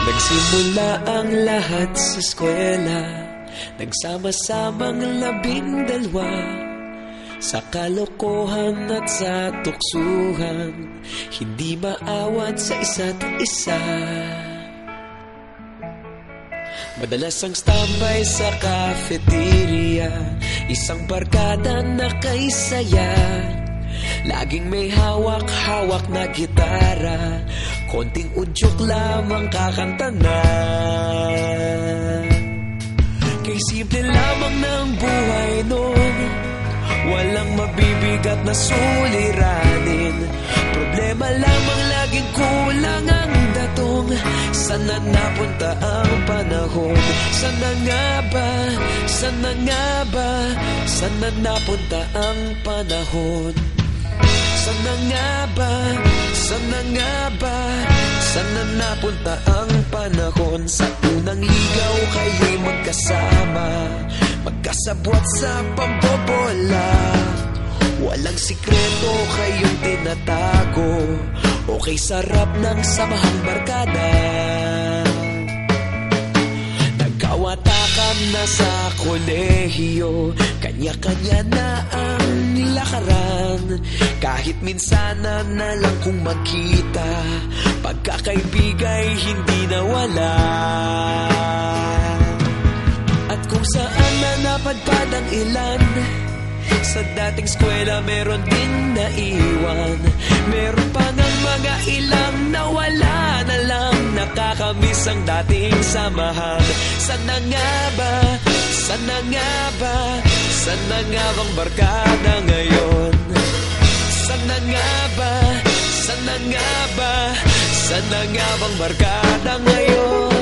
Nagsimula ang lahat sa eskwela, nagsama-samang 12, sa kalokohan at sa tuksuhan, hindi maawat sa isa't isa. Madalas ang standby sa cafeteria, isang barkada na kay saya. Laging may hawak-hawak na gitara, konting udyok lamang kakanta na. Kay simple lamang ng buhay nun, walang mabibigat na suliranin. Problema lamang laging kulang ang datong. Sana napunta ang panahon? Sana nga ba? Sana nga ba? Sana napunta ang panahon? Sana nga ba? Sana nga ba? Sana napunta ang panahon? Sa unang ligaw kayo'y magkasama, magkasabwat sa pambobola. Walang sikreto kayong tinatago, okay sarap ng samahang barkada. Nagkawatakan na sa kolehiyo, kanya-kanya na ang lakaran. Kahit minsan na lang kung magkita, pagkakaibigay hindi nawala. At kung saan na napadpad ang ilan, sa dating eskwela meron din naiwan. Meron pa ng mga ilang nawala na lang, nakakamiss ang dating samahan. Sana nga ba? Sana nga ba? Sana nga bang barkada ngayon? Sana nga ba? Sana nga ba? Sana nga bang barkada ngayon?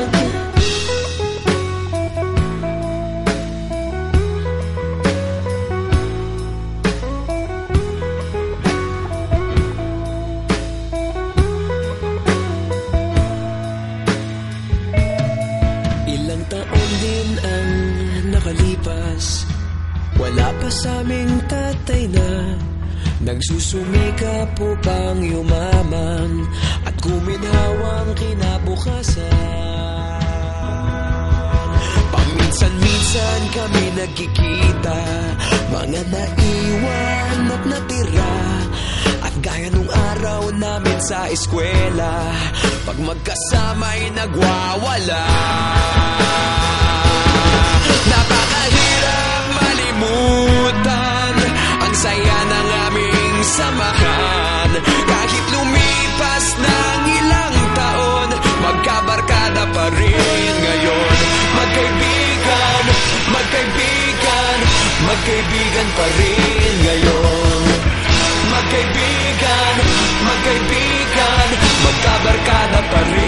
Ilang taon din ang nakalipas, wala pa sa aming tatay na nagsusumikap upang yumaman at guminhawang kinabukasan. Paminsan-minsan kami nagkikita, mga naiwan at natira. At gaya nung araw namin sa eskwela, pag magkasama'y nagwawala. Napakahirap malimutan ang saya ng aming samahan. Kahit lumipas ng ilang taon, magkabarkada pa rin ngayon. Magkaibigan, magkaibigan, magkaibigan pa rin ngayon. Magkaibigan, magkaibigan, magkabarkada pa rin.